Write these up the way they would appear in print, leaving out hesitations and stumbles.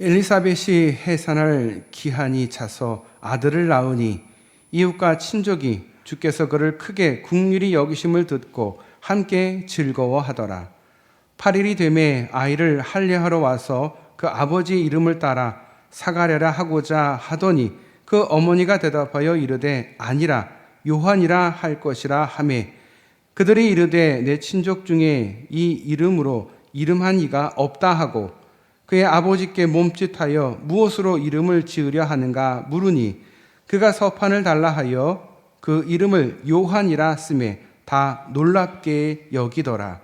엘리사벳이 해산할 기한이 차서 아들을 낳으니 이웃과 친족이 주께서 그를 크게 긍휼히 여기심을 듣고 함께 즐거워하더라. 8일이 되매 아이를 할례하러 와서 그 아버지 이름을 따라 사가랴라 하고자 하더니 그 어머니가 대답하여 이르되 아니라 요한이라 할 것이라 하매 그들이 이르되 내 친족 중에 이 이름으로 이름한 이가 없다 하고 그의 아버지께 몸짓하여 무엇으로 이름을 지으려 하는가 물으니 그가 서판을 달라 하여 그 이름을 요한이라 쓰매 다 놀랍게 여기더라.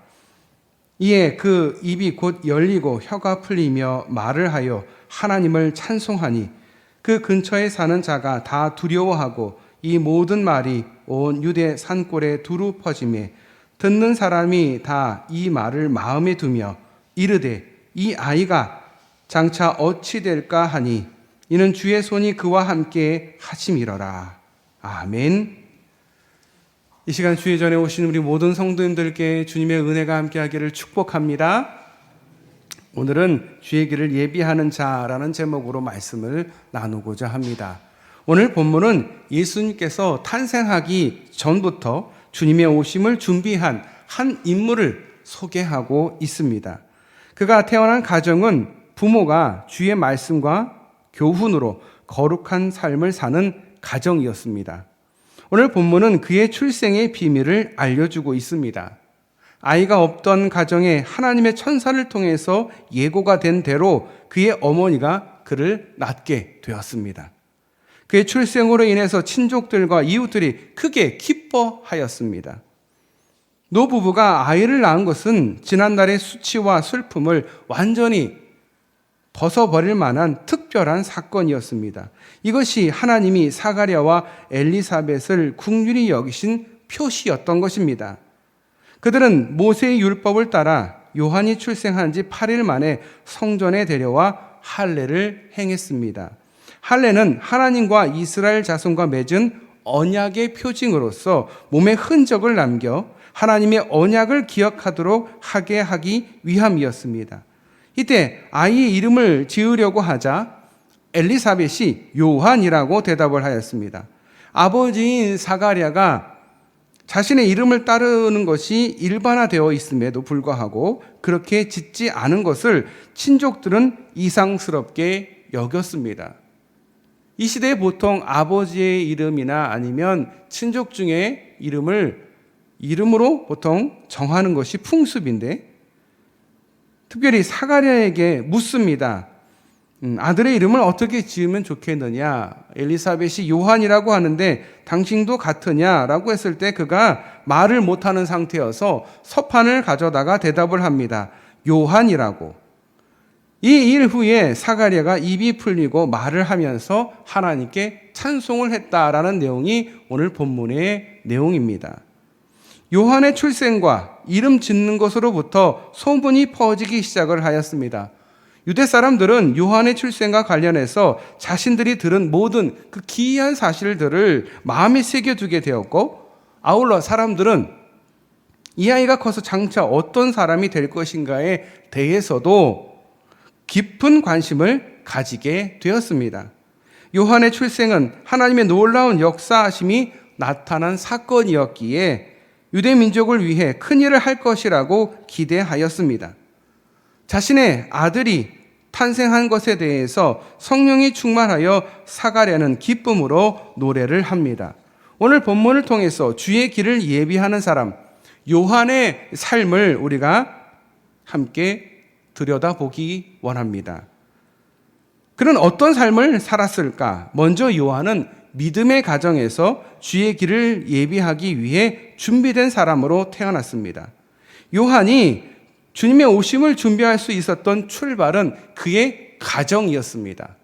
이에 그 입이 곧 열리고 혀가 풀리며 말을 하여 하나님을 찬송하니 그 근처에 사는 자가 다 두려워하고 이 모든 말이 온 유대 산골에 두루 퍼지매 듣는 사람이 다 이 말을 마음에 두며 이르되 이 아이가 장차 어찌 될까 하니 이는 주의 손이 그와 함께 하심이러라. 아멘. 이 시간 주의 전에 오신 우리 모든 성도님들께 주님의 은혜가 함께하기를 축복합니다. 오늘은 주의 길을 예비하는 자라는 제목으로 말씀을 나누고자 합니다. 오늘 본문은 예수님께서 탄생하기 전부터 주님의 오심을 준비한 한 인물을 소개하고 있습니다. 그가 태어난 가정은 부모가 주의 말씀과 교훈으로 거룩한 삶을 사는 가정이었습니다. 오늘 본문은 그의 출생의 비밀을 알려주고 있습니다. 아이가 없던 가정에 하나님의 천사를 통해서 예고가 된 대로 그의 어머니가 그를 낳게 되었습니다. 그의 출생으로 인해서 친족들과 이웃들이 크게 기뻐하였습니다. 노부부가 아이를 낳은 것은 지난날의 수치와 슬픔을 완전히 벗어버릴 만한 특별한 사건이었습니다. 이것이 하나님이 사가랴와 엘리사벳을 긍휼히 여기신 표시였던 것입니다. 그들은 모세의 율법을 따라 요한이 출생한 지 8일 만에 성전에 데려와 할례를 행했습니다. 할례는 하나님과 이스라엘 자손과 맺은 언약의 표징으로서 몸에 흔적을 남겨 하나님의 언약을 기억하도록 하게 하기 위함이었습니다. 이때 아이의 이름을 지으려고 하자 엘리사벳이 요한이라고 대답을 하였습니다. 아버지인 사가랴가 자신의 이름을 따르는 것이 일반화되어 있음에도 불구하고 그렇게 짓지 않은 것을 친족들은 이상스럽게 여겼습니다. 이 시대에 보통 아버지의 이름이나 아니면 친족 중에 이름으로 보통 정하는 것이 풍습인데 특별히 사가랴에게 묻습니다. 아들의 이름을 어떻게 지으면 좋겠느냐? 엘리사벳이 요한이라고 하는데 당신도 같으냐라고 했을 때 그가 말을 못하는 상태여서 서판을 가져다가 대답을 합니다. 요한이라고. 이 일 후에 사가랴가 입이 풀리고 말을 하면서 하나님께 찬송을 했다라는 내용이 오늘 본문의 내용입니다. 요한의 출생과 이름 짓는 것으로부터 소문이 퍼지기 시작을 하였습니다. 유대 사람들은 요한의 출생과 관련해서 자신들이 들은 모든 그 기이한 사실들을 마음에 새겨두게 되었고 아울러 사람들은 이 아이가 커서 장차 어떤 사람이 될 것인가에 대해서도 깊은 관심을 가지게 되었습니다. 요한의 출생은 하나님의 놀라운 역사하심이 나타난 사건이었기에 유대 민족을 위해 큰일을 할 것이라고 기대하였습니다. 자신의 아들이 탄생한 것에 대해서 성령이 충만하여 사가랴는 기쁨으로 노래를 합니다. 오늘 본문을 통해서 주의 길을 예비하는 사람 요한의 삶을 우리가 함께 들여다보기 원합니다. 그는 어떤 삶을 살았을까? 먼저 요한은 믿음의 가정에서 주의 길을 예비하기 위해 준비된 사람으로 태어났습니다. 요한이 주님의 오심을 준비할 수 있었던 출발은 그의 가정이었습니다.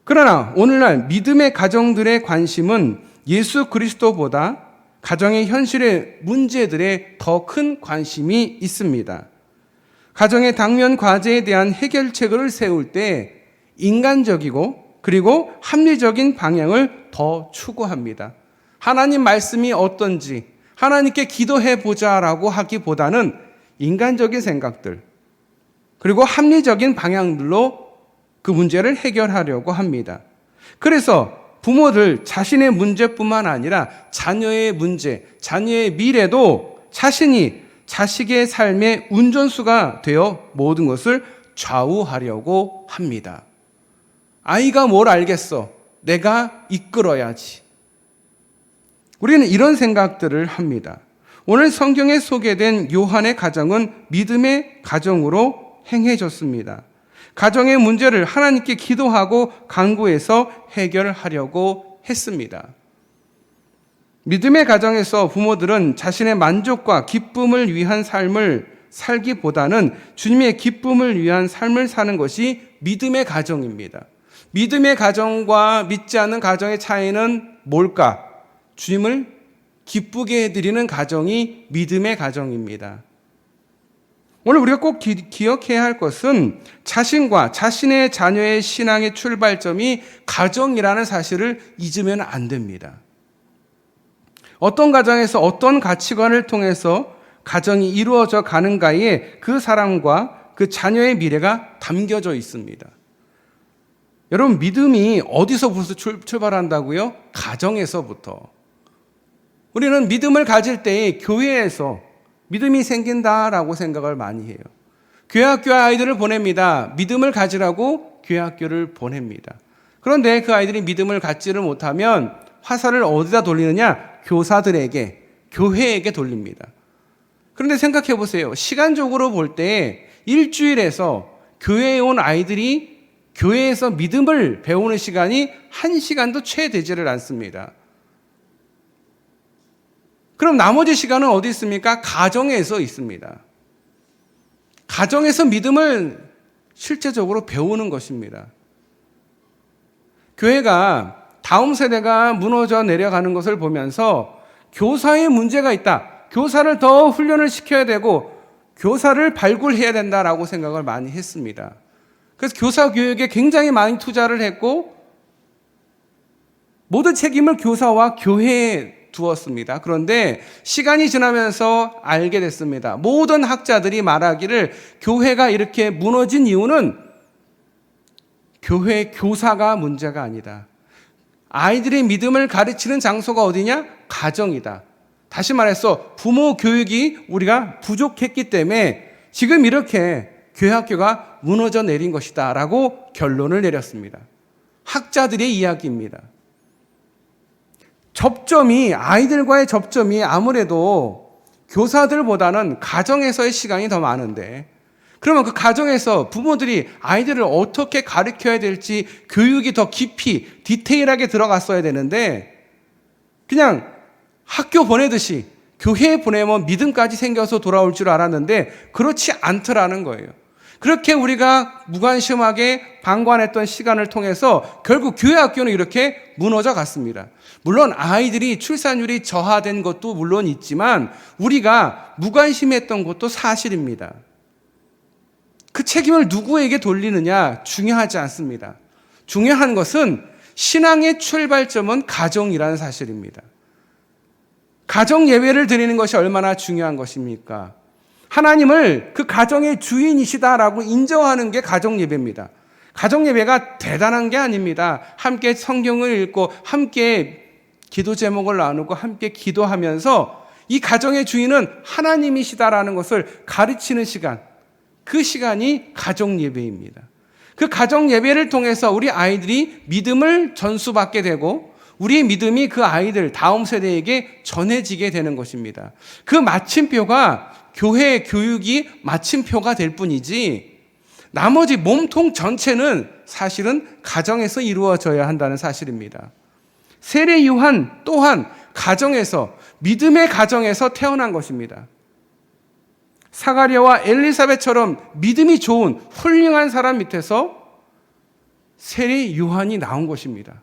그러나 오늘날 믿음의 가정들의 관심은 예수 그리스도보다 가정의 현실의 문제들에 더 큰 관심이 있습니다. 가정의 당면 과제에 대한 해결책을 세울 때 인간적이고 그리고 합리적인 방향을 더 추구합니다. 하나님 말씀이 어떤지 하나님께 기도해 보자라고 하기보다는 인간적인 생각들, 그리고 합리적인 방향들로 그 문제를 해결하려고 합니다. 그래서 부모들 자신의 문제뿐만 아니라 자녀의 문제, 자녀의 미래도 자신이 자식의 삶의 운전수가 되어 모든 것을 좌우하려고 합니다. 아이가 뭘 알겠어? 내가 이끌어야지. 우리는 이런 생각들을 합니다. 오늘 성경에 소개된 요한의 가정은 믿음의 가정으로 행해졌습니다. 가정의 문제를 하나님께 기도하고 간구해서 해결하려고 했습니다. 믿음의 가정에서 부모들은 자신의 만족과 기쁨을 위한 삶을 살기보다는 주님의 기쁨을 위한 삶을 사는 것이 믿음의 가정입니다. 믿음의 가정과 믿지 않는 가정의 차이는 뭘까? 주님을 기쁘게 해드리는 가정이 믿음의 가정입니다. 오늘 우리가 꼭 기억해야 할 것은 자신과 자신의 자녀의 신앙의 출발점이 가정이라는 사실을 잊으면 안 됩니다. 어떤 가정에서 어떤 가치관을 통해서 가정이 이루어져 가는가에 그 사람과 그 자녀의 미래가 담겨져 있습니다. 여러분, 믿음이 어디서부터 출발한다고요? 가정에서부터. 우리는 믿음을 가질 때에 교회에서 믿음이 생긴다라고 생각을 많이 해요. 교회학교에 아이들을 보냅니다. 믿음을 가지라고 교회학교를 보냅니다. 그런데 그 아이들이 믿음을 갖지를 못하면 화살을 어디다 돌리느냐? 교사들에게, 교회에게 돌립니다. 그런데 생각해 보세요. 시간적으로 볼 때 일주일에서 교회에 온 아이들이 교회에서 믿음을 배우는 시간이 1시간도 채 되지를 않습니다. 그럼 나머지 시간은 어디 있습니까? 가정에서 있습니다. 가정에서 믿음을 실제적으로 배우는 것입니다. 교회가 다음 세대가 무너져 내려가는 것을 보면서 교사의 문제가 있다. 교사를 더 훈련을 시켜야 되고 교사를 발굴해야 된다라고 생각을 많이 했습니다. 그래서 교사 교육에 굉장히 많이 투자를 했고 모든 책임을 교사와 교회에 두었습니다. 그런데 시간이 지나면서 알게 됐습니다. 모든 학자들이 말하기를 교회가 이렇게 무너진 이유는 교회 교사가 문제가 아니다. 아이들의 믿음을 가르치는 장소가 어디냐? 가정이다. 다시 말해서 부모 교육이 우리가 부족했기 때문에 지금 이렇게 교회학교가 무너져 내린 것이다 라고 결론을 내렸습니다. 학자들의 이야기입니다. 아이들과의 접점이 아무래도 교사들보다는 가정에서의 시간이 더 많은데, 그러면 그 가정에서 부모들이 아이들을 어떻게 가르쳐야 될지 교육이 더 깊이 디테일하게 들어갔어야 되는데 그냥 학교 보내듯이 교회에 보내면 믿음까지 생겨서 돌아올 줄 알았는데 그렇지 않더라는 거예요. 그렇게 우리가 무관심하게 방관했던 시간을 통해서 결국 교회 학교는 이렇게 무너져 갔습니다. 물론 아이들이 출산율이 저하된 것도 물론 있지만 우리가 무관심했던 것도 사실입니다. 그 책임을 누구에게 돌리느냐 중요하지 않습니다. 중요한 것은 신앙의 출발점은 가정이라는 사실입니다. 가정 예배를 드리는 것이 얼마나 중요한 것입니까? 하나님을 그 가정의 주인이시다라고 인정하는 게 가정 예배입니다. 가정 예배가 대단한 게 아닙니다. 함께 성경을 읽고 함께 기도 제목을 나누고 함께 기도하면서 이 가정의 주인은 하나님이시다라는 것을 가르치는 시간, 그 시간이 가정 예배입니다. 그 가정 예배를 통해서 우리 아이들이 믿음을 전수받게 되고 우리의 믿음이 그 아이들 다음 세대에게 전해지게 되는 것입니다. 그 마침표가 교회 교육이 마침표가 될 뿐이지 나머지 몸통 전체는 사실은 가정에서 이루어져야 한다는 사실입니다. 세례 요한 또한 가정에서, 믿음의 가정에서 태어난 것입니다. 사가랴와 엘리사벳처럼 믿음이 좋은 훌륭한 사람 밑에서 세례 요한이 나온 것입니다.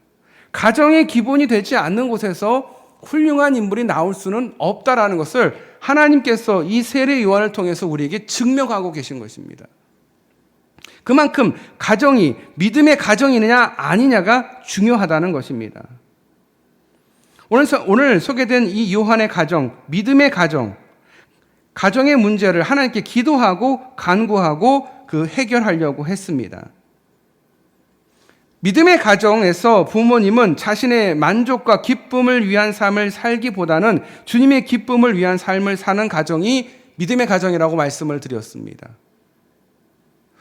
가정의 기본이 되지 않는 곳에서 훌륭한 인물이 나올 수는 없다라는 것을 하나님께서 이 세례 요한을 통해서 우리에게 증명하고 계신 것입니다. 그만큼 가정이 믿음의 가정이느냐 아니냐가 중요하다는 것입니다. 오늘 소개된 이 요한의 가정, 믿음의 가정, 가정의 문제를 하나님께 기도하고 간구하고 해결하려고 했습니다. 믿음의 가정에서 부모님은 자신의 만족과 기쁨을 위한 삶을 살기보다는 주님의 기쁨을 위한 삶을 사는 가정이 믿음의 가정이라고 말씀을 드렸습니다.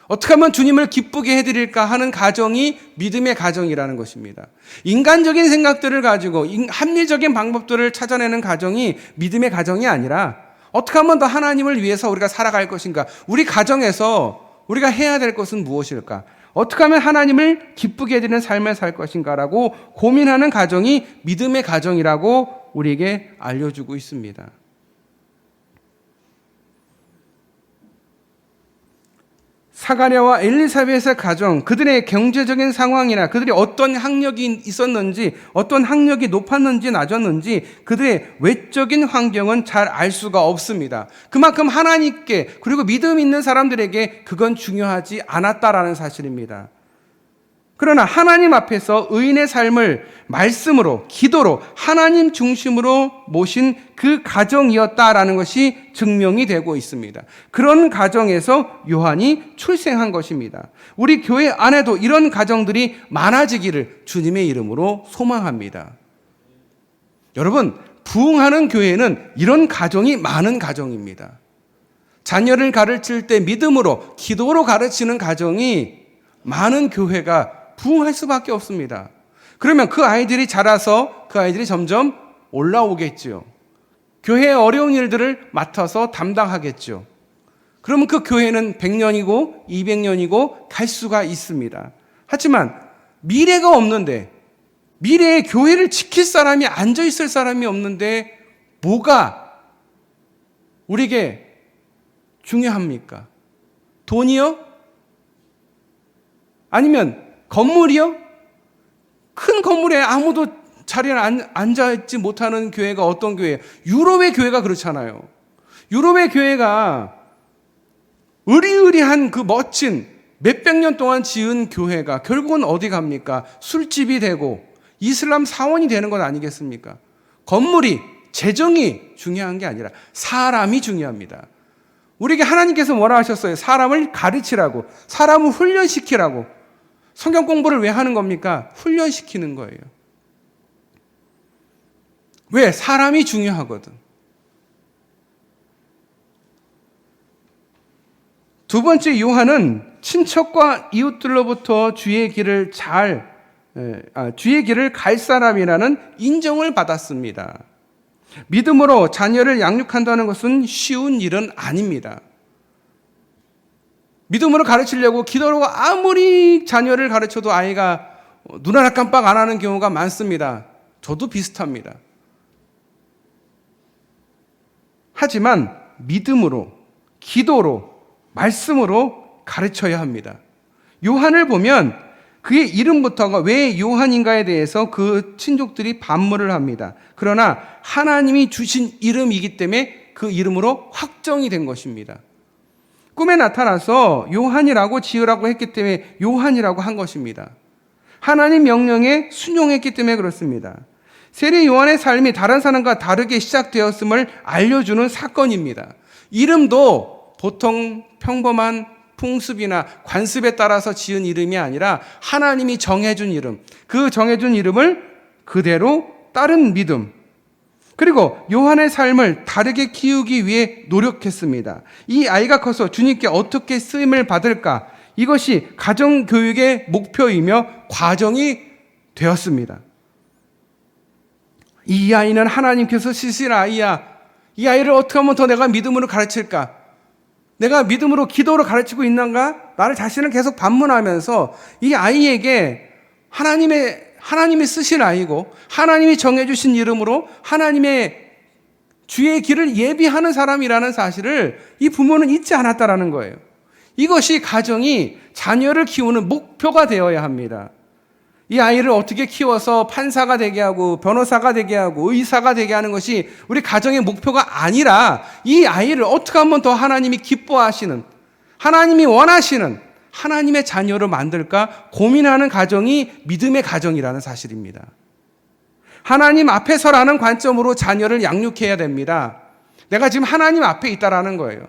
어떻게 하면 주님을 기쁘게 해드릴까 하는 가정이 믿음의 가정이라는 것입니다. 인간적인 생각들을 가지고 합리적인 방법들을 찾아내는 가정이 믿음의 가정이 아니라 어떻게 하면 더 하나님을 위해서 우리가 살아갈 것인가, 우리 가정에서 우리가 해야 될 것은 무엇일까, 어떻게 하면 하나님을 기쁘게 해드리는 삶을 살 것인가라고 고민하는 가정이 믿음의 가정이라고 우리에게 알려주고 있습니다. 사가랴와 엘리사벳의 가정, 그들의 경제적인 상황이나 그들이 어떤 학력이 있었는지, 어떤 학력이 높았는지 낮았는지 그들의 외적인 환경은 잘 알 수가 없습니다. 그만큼 하나님께, 그리고 믿음 있는 사람들에게 그건 중요하지 않았다라는 사실입니다. 그러나 하나님 앞에서 의인의 삶을 말씀으로, 기도로, 하나님 중심으로 모신 그 가정이었다라는 것이 증명이 되고 있습니다. 그런 가정에서 요한이 출생한 것입니다. 우리 교회 안에도 이런 가정들이 많아지기를 주님의 이름으로 소망합니다. 여러분, 부흥하는 교회는 이런 가정이 많은 가정입니다. 자녀를 가르칠 때 믿음으로, 기도로 가르치는 가정이 많은 교회가 부흥할 수밖에 없습니다. 그러면 그 아이들이 자라서 그 아이들이 점점 올라오겠죠. 교회의 어려운 일들을 맡아서 담당하겠죠. 그러면 그 교회는 100년이고 200년이고 갈 수가 있습니다. 하지만 미래가 없는데, 미래의 교회를 지킬 사람이, 앉아있을 사람이 없는데 뭐가 우리에게 중요합니까? 돈이요? 아니면 건물이요? 큰 건물에 아무도 자리에 앉아있지 못하는 교회가 어떤 교회예요? 유럽의 교회가 그렇잖아요. 유럽의 교회가 의리의리한 그 멋진 몇백 년 동안 지은 교회가 결국은 어디 갑니까? 술집이 되고 이슬람 사원이 되는 것 아니겠습니까? 건물이, 재정이 중요한 게 아니라 사람이 중요합니다. 우리에게 하나님께서 뭐라 하셨어요? 사람을 가르치라고, 사람을 훈련시키라고. 성경 공부를 왜 하는 겁니까? 훈련시키는 거예요. 왜? 사람이 중요하거든. 두 번째, 요한은 친척과 이웃들로부터 주의 길을 갈 사람이라는 인정을 받았습니다. 믿음으로 자녀를 양육한다는 것은 쉬운 일은 아닙니다. 믿음으로 가르치려고 기도로 아무리 자녀를 가르쳐도 아이가 눈 하나 깜빡 안 하는 경우가 많습니다. 저도 비슷합니다. 하지만 믿음으로, 기도로, 말씀으로 가르쳐야 합니다. 요한을 보면 그의 이름부터가 왜 요한인가에 대해서 그 친족들이 반문을 합니다. 그러나 하나님이 주신 이름이기 때문에 그 이름으로 확정이 된 것입니다. 꿈에 나타나서 요한이라고 지으라고 했기 때문에 요한이라고 한 것입니다. 하나님 명령에 순종했기 때문에 그렇습니다. 세례 요한의 삶이 다른 사람과 다르게 시작되었음을 알려주는 사건입니다. 이름도 보통 평범한 풍습이나 관습에 따라서 지은 이름이 아니라 하나님이 정해준 이름, 그 정해준 이름을 그대로 따른 믿음, 그리고 요한의 삶을 다르게 키우기 위해 노력했습니다. 이 아이가 커서 주님께 어떻게 쓰임을 받을까? 이것이 가정교육의 목표이며 과정이 되었습니다. 이 아이는 하나님께서 쓰실 아이야. 이 아이를 어떻게 하면 더 내가 믿음으로 가르칠까? 내가 믿음으로, 기도로 가르치고 있는가? 나를 자신을 계속 반문하면서 이 아이에게 하나님이 쓰실 아이고 하나님이 정해주신 이름으로 하나님의 주의 길을 예비하는 사람이라는 사실을 이 부모는 잊지 않았다라는 거예요. 이것이 가정이 자녀를 키우는 목표가 되어야 합니다. 이 아이를 어떻게 키워서 판사가 되게 하고 변호사가 되게 하고 의사가 되게 하는 것이 우리 가정의 목표가 아니라 이 아이를 어떻게 하면 더 하나님이 기뻐하시는, 하나님이 원하시는 하나님의 자녀를 만들까 고민하는 가정이 믿음의 가정이라는 사실입니다. 하나님 앞에 서라는 관점으로 자녀를 양육해야 됩니다. 내가 지금 하나님 앞에 있다라는 거예요.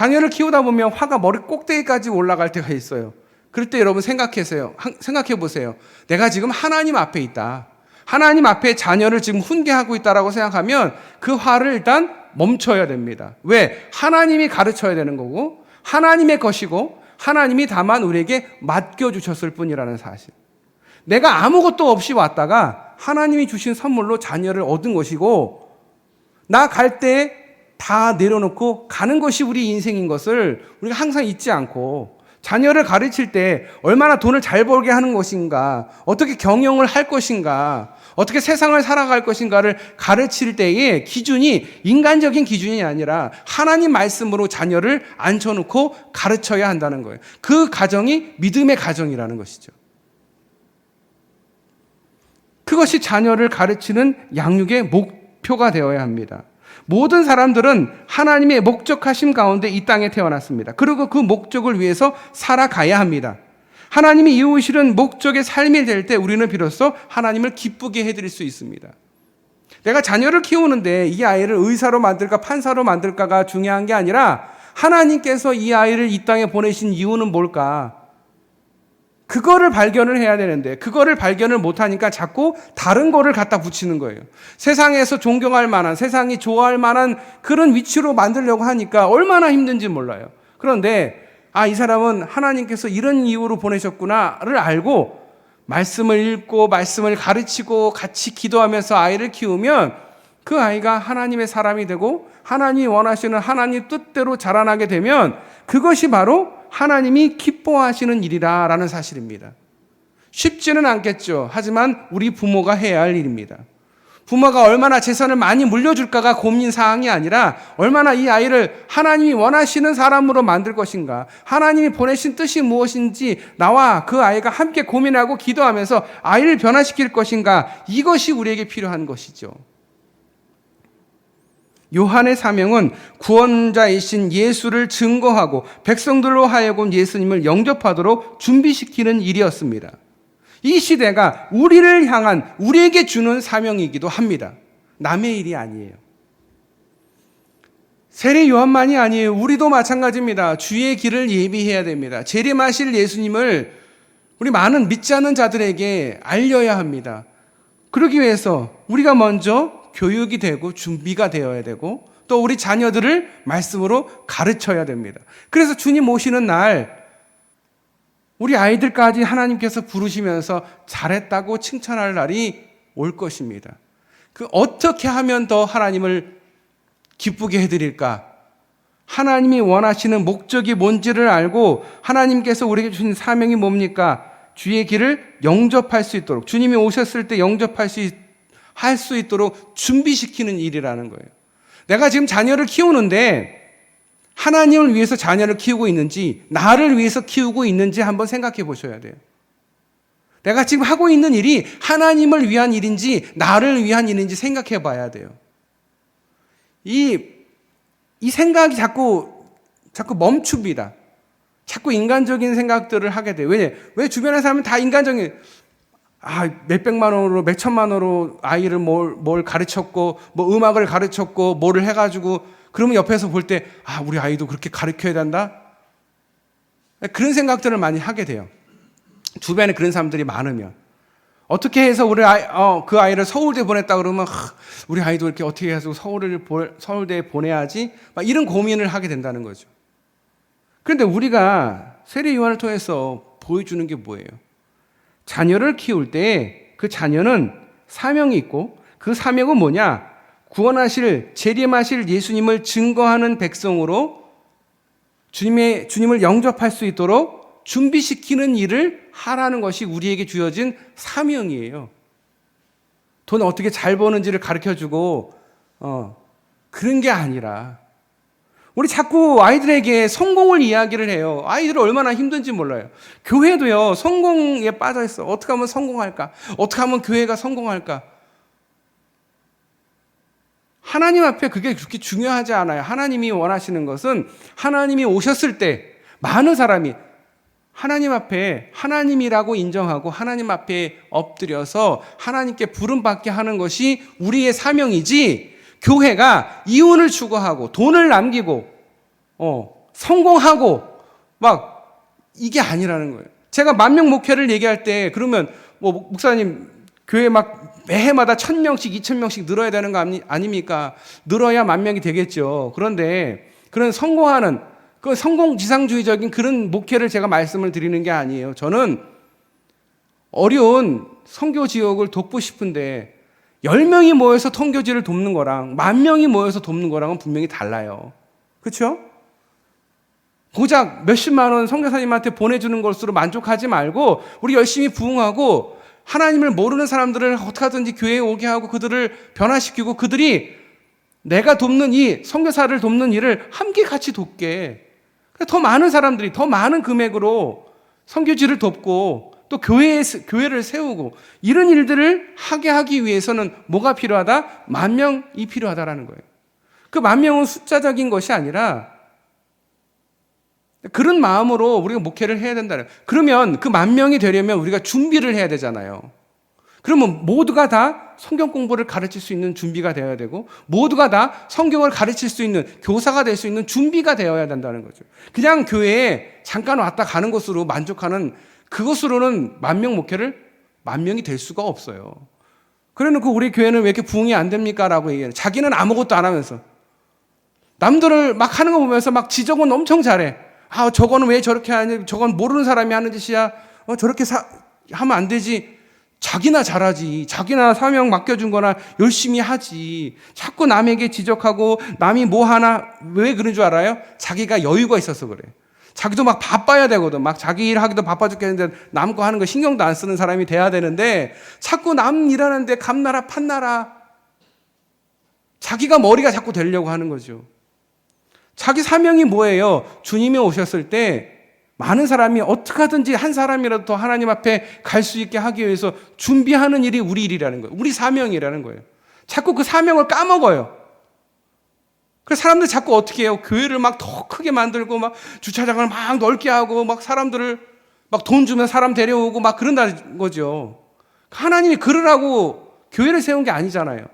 자녀를 키우다 보면 화가 머리 꼭대기까지 올라갈 때가 있어요. 그럴 때 여러분 생각해 보세요. 내가 지금 하나님 앞에 있다. 하나님 앞에 자녀를 지금 훈계하고 있다라고 생각하면 그 화를 일단 멈춰야 됩니다. 왜? 하나님이 가르쳐야 되는 거고 하나님의 것이고 하나님이 다만 우리에게 맡겨주셨을 뿐이라는 사실. 내가 아무것도 없이 왔다가 하나님이 주신 선물로 자녀를 얻은 것이고 나 갈 때 다 내려놓고 가는 것이 우리 인생인 것을 우리가 항상 잊지 않고 자녀를 가르칠 때 얼마나 돈을 잘 벌게 하는 것인가, 어떻게 경영을 할 것인가, 어떻게 세상을 살아갈 것인가를 가르칠 때의 기준이 인간적인 기준이 아니라 하나님 말씀으로 자녀를 앉혀놓고 가르쳐야 한다는 거예요. 그 가정이 믿음의 가정이라는 것이죠. 그것이 자녀를 가르치는 양육의 목표가 되어야 합니다. 모든 사람들은 하나님의 목적하심 가운데 이 땅에 태어났습니다. 그리고 그 목적을 위해서 살아가야 합니다. 하나님이 이루시는 목적의 삶이 될 때 우리는 비로소 하나님을 기쁘게 해드릴 수 있습니다. 내가 자녀를 키우는데 이 아이를 의사로 만들까 판사로 만들까가 중요한 게 아니라 하나님께서 이 아이를 이 땅에 보내신 이유는 뭘까? 그거를 발견을 해야 되는데 그거를 발견을 못하니까 자꾸 다른 거를 갖다 붙이는 거예요. 세상에서 존경할 만한, 세상이 좋아할 만한 그런 위치로 만들려고 하니까 얼마나 힘든지 몰라요. 그런데 이 사람은 하나님께서 이런 이유로 보내셨구나를 알고 말씀을 읽고 말씀을 가르치고 같이 기도하면서 아이를 키우면 그 아이가 하나님의 사람이 되고 하나님이 원하시는 하나님 뜻대로 자라나게 되면 그것이 바로 하나님이 기뻐하시는 일이라는 사실입니다. 쉽지는 않겠죠. 하지만 우리 부모가 해야 할 일입니다. 부모가 얼마나 재산을 많이 물려줄까가 고민사항이 아니라 얼마나 이 아이를 하나님이 원하시는 사람으로 만들 것인가, 하나님이 보내신 뜻이 무엇인지 나와 그 아이가 함께 고민하고 기도하면서 아이를 변화시킬 것인가, 이것이 우리에게 필요한 것이죠. 요한의 사명은 구원자이신 예수를 증거하고 백성들로 하여금 예수님을 영접하도록 준비시키는 일이었습니다. 이 시대가 우리를 향한, 우리에게 주는 사명이기도 합니다. 남의 일이 아니에요. 세례 요한만이 아니에요. 우리도 마찬가지입니다. 주의 길을 예비해야 됩니다. 재림하실 예수님을 우리 많은 믿지 않는 자들에게 알려야 합니다. 그러기 위해서 우리가 먼저 교육이 되고 준비가 되어야 되고 또 우리 자녀들을 말씀으로 가르쳐야 됩니다. 그래서 주님 오시는 날 우리 아이들까지 하나님께서 부르시면서 잘했다고 칭찬할 날이 올 것입니다. 그 어떻게 하면 더 하나님을 기쁘게 해드릴까? 하나님이 원하시는 목적이 뭔지를 알고 하나님께서 우리에게 주신 사명이 뭡니까? 주의 길을 영접할 수 있도록, 주님이 오셨을 때 영접할 수 있도록 준비시키는 일이라는 거예요. 내가 지금 자녀를 키우는데 하나님을 위해서 자녀를 키우고 있는지 나를 위해서 키우고 있는지 한번 생각해 보셔야 돼요. 내가 지금 하고 있는 일이 하나님을 위한 일인지 나를 위한 일인지 생각해 봐야 돼요. 이 생각이 자꾸 멈춥니다. 자꾸 인간적인 생각들을 하게 돼요. 왜 주변에 사람은 다 인간적인, 몇백만 원으로, 몇천만 원으로 아이를 뭘 가르쳤고, 뭐 음악을 가르쳤고, 뭐를 해가지고, 그러면 옆에서 볼 때, 우리 아이도 그렇게 가르쳐야 된다? 그런 생각들을 많이 하게 돼요. 주변에 그런 사람들이 많으면. 어떻게 해서 그 아이를 서울대 보냈다 그러면, 우리 아이도 이렇게 어떻게 해서 서울대에 보내야지? 막 이런 고민을 하게 된다는 거죠. 그런데 우리가 세례 요한을 통해서 보여주는 게 뭐예요? 자녀를 키울 때 그 자녀는 사명이 있고 그 사명은 뭐냐? 재림하실 예수님을 증거하는 백성으로 주님을 영접할 수 있도록 준비시키는 일을 하라는 것이 우리에게 주어진 사명이에요. 돈 어떻게 잘 버는지를 가르쳐주고 그런 게 아니라 우리 자꾸 아이들에게 성공을 이야기를 해요. 아이들은 얼마나 힘든지 몰라요. 교회도요, 성공에 빠져 있어. 어떻게 하면 성공할까? 어떻게 하면 교회가 성공할까? 하나님 앞에 그게 그렇게 중요하지 않아요. 하나님이 원하시는 것은 하나님이 오셨을 때 많은 사람이 하나님 앞에 하나님이라고 인정하고 하나님 앞에 엎드려서 하나님께 부름받게 하는 것이 우리의 사명이지, 교회가 이윤을 추구하고 돈을 남기고 성공하고 막 이게 아니라는 거예요. 제가 10,000명 목회를 얘기할 때 그러면 뭐 목사님 교회 막 매해마다 1,000명씩 2,000명씩 늘어야 되는 거 아닙니까? 늘어야 10,000명이 되겠죠. 그런데 그런 성공하는 그 성공지상주의적인 그런 목회를 제가 말씀을 드리는 게 아니에요. 저는 어려운 선교 지역을 돕고 싶은데 10명이 모여서 선교지를 돕는 거랑 10,000명이 모여서 돕는 거랑은 분명히 달라요. 그렇죠? 고작 몇십만 원 선교사님한테 보내주는 것으로 만족하지 말고 우리 열심히 부응하고 하나님을 모르는 사람들을 어떻게 하든지 교회에 오게 하고 그들을 변화시키고 그들이 내가 돕는 이 선교사를 돕는 일을 함께 같이 돕게. 더 많은 사람들이 더 많은 금액으로 선교지를 돕고 또 교회를 세우고 이런 일들을 하게 하기 위해서는 뭐가 필요하다? 10,000명이 필요하다라는 거예요. 그 10,000명은 숫자적인 것이 아니라 그런 마음으로 우리가 목회를 해야 된다는. 그러면 그 10,000명이 되려면 우리가 준비를 해야 되잖아요. 그러면 모두가 다 성경 공부를 가르칠 수 있는 준비가 되어야 되고 모두가 다 성경을 가르칠 수 있는 교사가 될 수 있는 준비가 되어야 된다는 거죠. 그냥 교회에 잠깐 왔다 가는 것으로 만족하는 그것으로는 10,000명 목회를 10,000명이 될 수가 없어요. 그래놓고 우리 교회는 왜 이렇게 부흥이 안 됩니까? 라고 얘기해요. 자기는 아무것도 안 하면서 남들을 막 하는 거 보면서 막 지적은 엄청 잘해. 아, 저거는 왜 저렇게 하냐? 저건 모르는 사람이 하는 짓이야. 저렇게 하면 안 되지. 자기나 잘하지. 자기나 사명 맡겨준 거나 열심히 하지. 자꾸 남에게 지적하고 남이 뭐 하나 왜 그런 줄 알아요? 자기가 여유가 있어서 그래. 자기도 막 바빠야 되거든. 막 자기 일 하기도 바빠 죽겠는데 남 거 하는 거 신경도 안 쓰는 사람이 돼야 되는데 자꾸 남 일하는데 감나라 판나라. 자기가 머리가 자꾸 되려고 하는 거죠. 자기 사명이 뭐예요? 주님이 오셨을 때 많은 사람이 어떻게 하든지 한 사람이라도 더 하나님 앞에 갈 수 있게 하기 위해서 준비하는 일이 우리 일이라는 거예요. 우리 사명이라는 거예요. 자꾸 그 사명을 까먹어요. 그래서 사람들 자꾸 어떻게 해요? 교회를 막 더 크게 만들고 막 주차장을 막 넓게 하고 막 사람들을 막 돈 주면 사람 데려오고 막 그런다는 거죠. 하나님이 그러라고 교회를 세운 게 아니잖아요.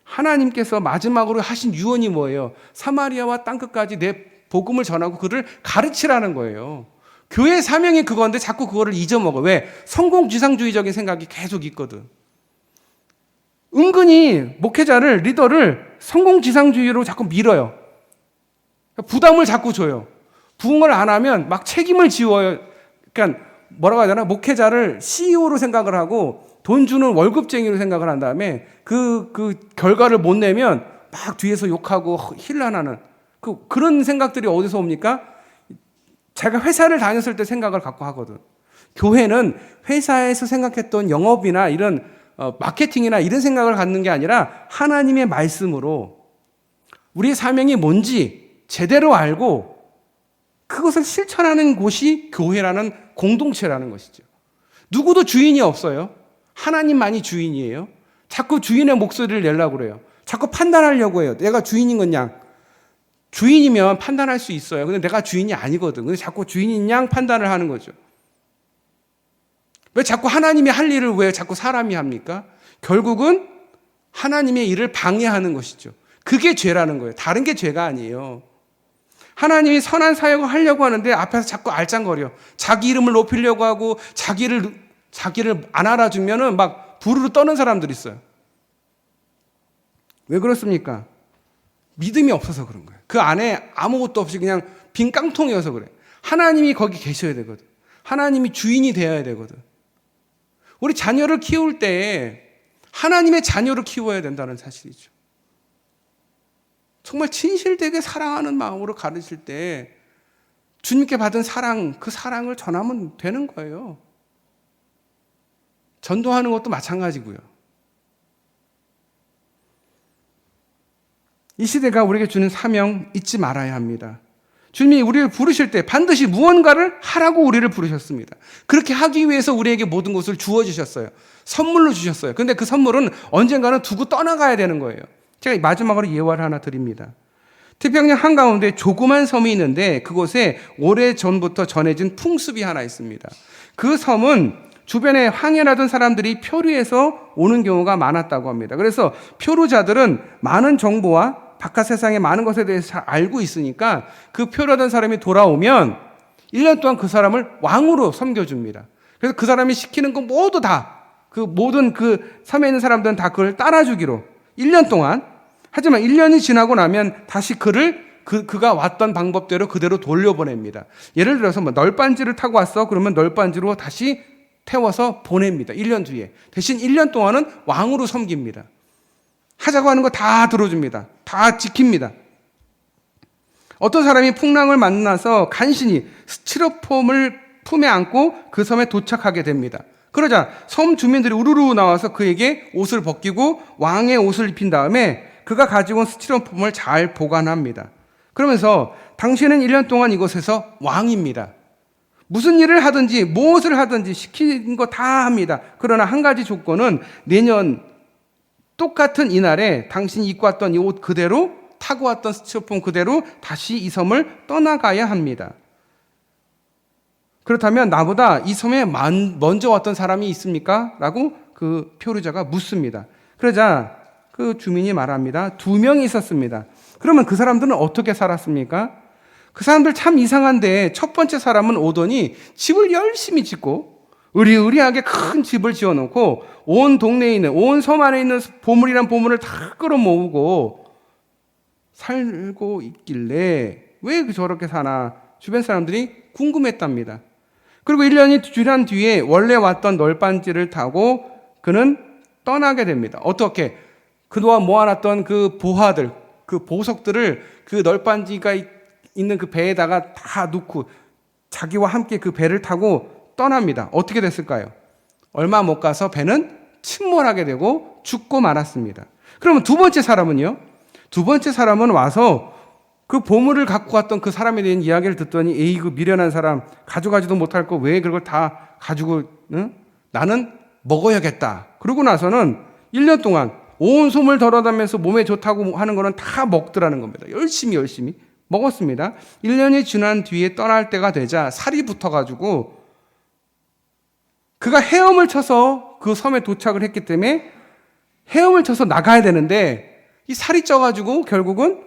하나님께서 마지막으로 하신 유언이 뭐예요? 사마리아와 땅끝까지 내 복음을 전하고 그를 가르치라는 거예요. 교회의 사명이 그건데 자꾸 그거를 잊어먹어. 왜? 성공지상주의적인 생각이 계속 있거든. 은근히 목회자를, 리더를 성공지상주의로 자꾸 밀어요. 부담을 자꾸 줘요. 부응을 안 하면 막 책임을 지워요. 그러니까 뭐라고 하야 되나? 목회자를 CEO로 생각을 하고 돈 주는 월급쟁이로 생각을 한 다음에 그 결과를 못 내면 막 뒤에서 욕하고 힐난하는 그런 생각들이 어디서 옵니까? 제가 회사를 다녔을 때 생각을 갖고 하거든. 교회는 회사에서 생각했던 영업이나 이런 마케팅이나 이런 생각을 갖는 게 아니라 하나님의 말씀으로 우리의 사명이 뭔지 제대로 알고 그것을 실천하는 곳이 교회라는 공동체라는 것이죠. 누구도 주인이 없어요. 하나님만이 주인이에요. 자꾸 주인의 목소리를 내려고 그래요. 자꾸 판단하려고 해요. 내가 주인인 건 양. 주인이면 판단할 수 있어요. 근데 내가 주인이 아니거든. 근데 자꾸 주인인 양 판단을 하는 거죠. 왜 자꾸 하나님이 할 일을 왜 자꾸 사람이 합니까? 결국은 하나님의 일을 방해하는 것이죠. 그게 죄라는 거예요. 다른 게 죄가 아니에요. 하나님이 선한 사역을 하려고 하는데 앞에서 자꾸 알짱거려. 자기 이름을 높이려고 하고 자기를 안 알아주면은 막 부르르 떠는 사람들이 있어요. 왜 그렇습니까? 믿음이 없어서 그런 거예요. 그 안에 아무것도 없이 그냥 빈 깡통이어서 그래. 하나님이 거기 계셔야 되거든. 하나님이 주인이 되어야 되거든. 우리 자녀를 키울 때 하나님의 자녀를 키워야 된다는 사실이죠. 정말 진실되게 사랑하는 마음으로 가르칠 때 주님께 받은 사랑, 그 사랑을 전하면 되는 거예요. 전도하는 것도 마찬가지고요. 이 시대가 우리에게 주는 사명 잊지 말아야 합니다. 주님이 우리를 부르실 때 반드시 무언가를 하라고 우리를 부르셨습니다. 그렇게 하기 위해서 우리에게 모든 것을 주어주셨어요. 선물로 주셨어요. 그런데 그 선물은 언젠가는 두고 떠나가야 되는 거예요. 제가 마지막으로 예화를 하나 드립니다. 태평양 한가운데 조그만 섬이 있는데 그곳에 오래전부터 전해진 풍습이 하나 있습니다. 그 섬은 주변에 항해하던 사람들이 표류해서 오는 경우가 많았다고 합니다. 그래서 표류자들은 많은 정보와 바깥 세상의 많은 것에 대해서 잘 알고 있으니까 그 표류하던 사람이 돌아오면 1년 동안 그 사람을 왕으로 섬겨줍니다. 그래서 그 사람이 시키는 거 모두 다, 그 모든 그 섬에 있는 사람들은 다 그걸 따라주기로 1년 동안. 하지만 1년이 지나고 나면 다시 그가 왔던 방법대로 그대로 돌려보냅니다. 예를 들어서 뭐 널빤지를 타고 왔어. 그러면 널빤지로 다시 태워서 보냅니다. 1년 뒤에. 대신 1년 동안은 왕으로 섬깁니다. 하자고 하는 거 다 들어줍니다. 다 지킵니다. 어떤 사람이 풍랑을 만나서 간신히 스티로폼을 품에 안고 그 섬에 도착하게 됩니다. 그러자 섬 주민들이 우르르 나와서 그에게 옷을 벗기고 왕의 옷을 입힌 다음에 그가 가지고 온 스티로폼을 잘 보관합니다. 그러면서 당신은 1년 동안 이곳에서 왕입니다. 무슨 일을 하든지 무엇을 하든지 시키는 거 다 합니다. 그러나 한 가지 조건은 내년 똑같은 이날에 당신이 입고 왔던 이 옷 그대로, 타고 왔던 스티로폼 그대로 다시 이 섬을 떠나가야 합니다. 그렇다면 나보다 이 섬에 먼저 왔던 사람이 있습니까? 라고 그 표류자가 묻습니다. 그러자 그 주민이 말합니다. 2명이 있었습니다. 그러면 그 사람들은 어떻게 살았습니까? 그 사람들 참 이상한데 첫 번째 사람은 오더니 집을 열심히 짓고 의리의리하게 큰 집을 지어놓고 온 동네에 있는, 온 섬 안에 있는 보물이란 보물을 다 끌어모으고 살고 있길래 왜 저렇게 사나 주변 사람들이 궁금했답니다. 그리고 1년이 지난 뒤에 원래 왔던 널빤지를 타고 그는 떠나게 됩니다. 어떻게? 그동안 모아놨던 그 보화들, 그 보석들을 그 널빤지가 있는 그 배에다가 다 놓고 자기와 함께 그 배를 타고 떠납니다. 어떻게 됐을까요? 얼마 못 가서 배는 침몰하게 되고 죽고 말았습니다. 그러면 두 번째 사람은요? 두 번째 사람은 와서 그 보물을 갖고 왔던 그 사람에 대한 이야기를 듣더니 에이 그 미련한 사람 가져가지도 못할 거 왜 그걸 다 가지고 나는 먹어야겠다. 그러고 나서는 1년 동안 온 손을 덜어다면서 몸에 좋다고 하는 거는 다 먹더라는 겁니다. 열심히 먹었습니다. 1년이 지난 뒤에 떠날 때가 되자 살이 붙어가지고 그가 헤엄을 쳐서 그 섬에 도착을 했기 때문에 헤엄을 쳐서 나가야 되는데 이 살이 쪄가지고 결국은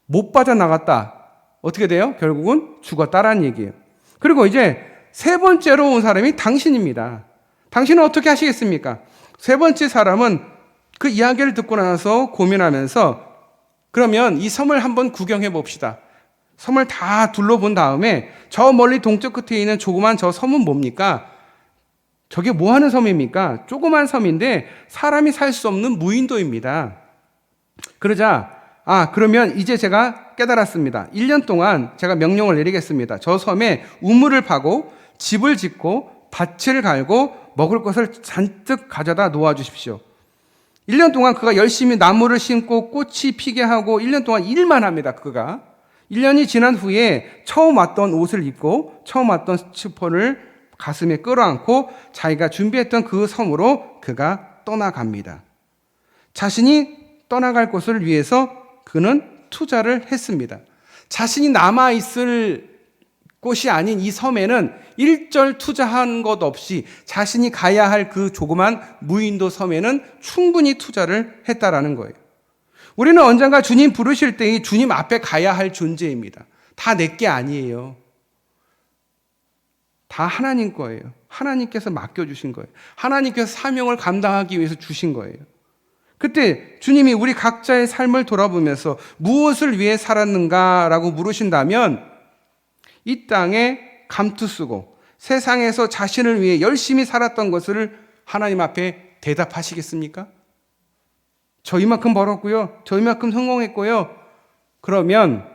못 빠져나갔다. 어떻게 돼요? 결국은 죽었다라는 얘기예요. 그리고 이제 세 번째로 온 사람이 당신입니다. 당신은 어떻게 하시겠습니까? 세 번째 사람은 그 이야기를 듣고 나서 고민하면서 그러면 이 섬을 한번 구경해 봅시다. 섬을 다 둘러본 다음에 저 멀리 동쪽 끝에 있는 조그만 저 섬은 뭡니까? 저게 뭐 하는 섬입니까? 조그만 섬인데 사람이 살 수 없는 무인도입니다. 그러자 그러면 이제 제가 깨달았습니다. 1년 동안 제가 명령을 내리겠습니다. 저 섬에 우물을 파고 집을 짓고 밭을 갈고 먹을 것을 잔뜩 가져다 놓아주십시오. 1년 동안 그가 열심히 나무를 심고 꽃이 피게 하고 1년 동안 일만 합니다. 그가 1년이 지난 후에 처음 왔던 옷을 입고 처음 왔던 스티로폼을 가슴에 끌어안고 자기가 준비했던 그 섬으로 그가 떠나갑니다. 자신이 떠나갈 곳을 위해서 그는 투자를 했습니다. 자신이 남아있을 곳이 아닌 이 섬에는 일절 투자한 것 없이 자신이 가야 할 그 조그만 무인도 섬에는 충분히 투자를 했다라는 거예요. 우리는 언젠가 주님 부르실 때 주님 앞에 가야 할 존재입니다. 다 내게 아니에요. 다 하나님 거예요. 하나님께서 맡겨주신 거예요. 하나님께서 사명을 감당하기 위해서 주신 거예요. 그때 주님이 우리 각자의 삶을 돌아보면서 무엇을 위해 살았는가라고 물으신다면 이 땅에 감투 쓰고 세상에서 자신을 위해 열심히 살았던 것을 하나님 앞에 대답하시겠습니까? 저 이만큼 벌었고요. 저 이만큼 성공했고요. 그러면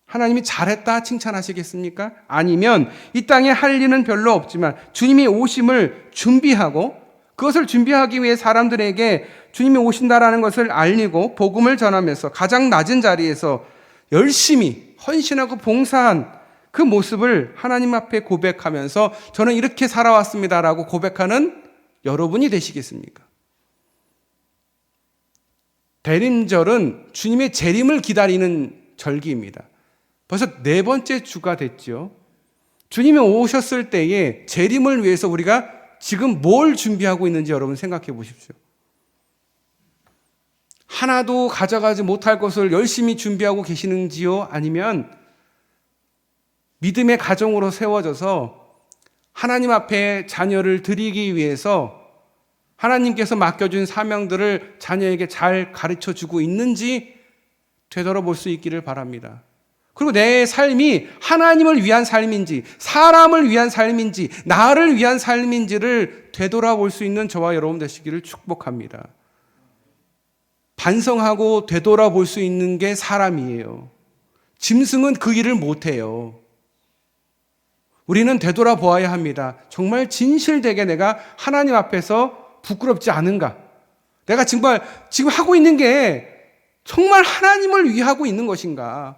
하나님이 잘했다 칭찬하시겠습니까? 아니면 이 땅에 할 일은 별로 없지만 주님이 오심을 준비하고 그것을 준비하기 위해 사람들에게 주님이 오신다라는 것을 알리고 복음을 전하면서 가장 낮은 자리에서 열심히 헌신하고 봉사한 그 모습을 하나님 앞에 고백하면서 저는 이렇게 살아왔습니다라고 고백하는 여러분이 되시겠습니까? 대림절은 주님의 재림을 기다리는 절기입니다. 벌써 4번째 주가 됐죠. 주님이 오셨을 때에 재림을 위해서 우리가 지금 뭘 준비하고 있는지 여러분 생각해 보십시오. 하나도 가져가지 못할 것을 열심히 준비하고 계시는지요? 아니면 믿음의 가정으로 세워져서 하나님 앞에 자녀를 드리기 위해서 하나님께서 맡겨준 사명들을 자녀에게 잘 가르쳐주고 있는지 되돌아볼 수 있기를 바랍니다. 그리고 내 삶이 하나님을 위한 삶인지, 사람을 위한 삶인지, 나를 위한 삶인지를 되돌아볼 수 있는 저와 여러분 되시기를 축복합니다. 반성하고 되돌아볼 수 있는 게 사람이에요. 짐승은 그 일을 못해요. 우리는 되돌아보아야 합니다. 정말 진실되게 내가 하나님 앞에서 부끄럽지 않은가? 내가 정말 지금 하고 있는 게 정말 하나님을 위하고 있는 것인가?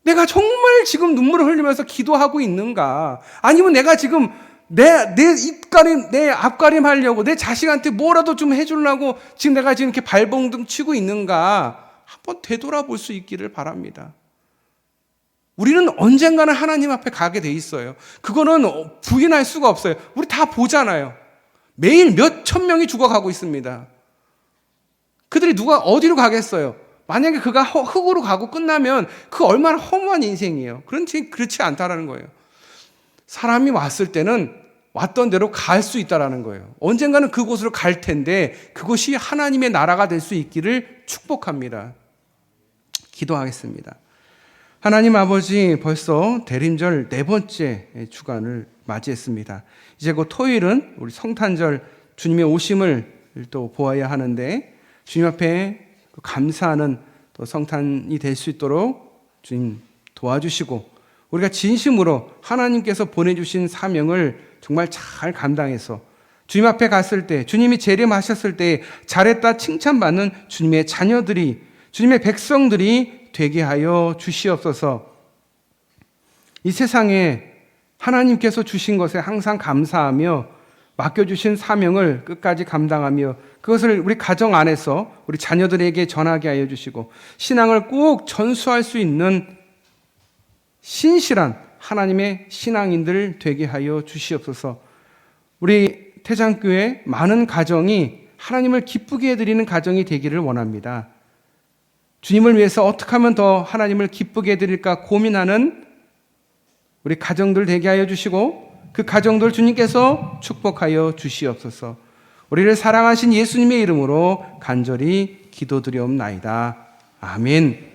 내가 정말 지금 눈물을 흘리면서 기도하고 있는가? 아니면 내가 지금 내 입가림, 내 앞가림 하려고 내 자식한테 뭐라도 좀 해주려고 지금 내가 지금 이렇게 발버둥 치고 있는가? 한번 되돌아볼 수 있기를 바랍니다. 우리는 언젠가는 하나님 앞에 가게 돼 있어요. 그거는 부인할 수가 없어요. 우리 다 보잖아요. 매일 몇천 명이 죽어가고 있습니다. 그들이 누가 어디로 가겠어요? 만약에 그가 흙으로 가고 끝나면 그 얼마나 허무한 인생이에요. 그렇지 않다라는 거예요. 사람이 왔을 때는 왔던 대로 갈 수 있다라는 거예요. 언젠가는 그곳으로 갈 텐데 그것이 하나님의 나라가 될 수 있기를 축복합니다. 기도하겠습니다. 하나님 아버지, 벌써 대림절 4번째 주간을 맞이했습니다. 이제 곧 토요일은 우리 성탄절 주님의 오심을 또 보아야 하는데 주님 앞에 감사하는 또 성탄이 될 수 있도록 주님 도와주시고 우리가 진심으로 하나님께서 보내주신 사명을 정말 잘 감당해서 주님 앞에 갔을 때, 주님이 재림하셨을 때 잘했다 칭찬받는 주님의 자녀들이, 주님의 백성들이 되게 하여 주시옵소서. 이 세상에 하나님께서 주신 것에 항상 감사하며 맡겨주신 사명을 끝까지 감당하며 그것을 우리 가정 안에서 우리 자녀들에게 전하게 하여 주시고 신앙을 꼭 전수할 수 있는 신실한 하나님의 신앙인들 되게 하여 주시옵소서. 우리 태장교회 많은 가정이 하나님을 기쁘게 해드리는 가정이 되기를 원합니다. 주님을 위해서 어떻게 하면 더 하나님을 기쁘게 해드릴까 고민하는 우리 가정들 되게 하여 주시고 그 가정들 주님께서 축복하여 주시옵소서. 우리를 사랑하신 예수님의 이름으로 간절히 기도드리옵나이다. 아멘.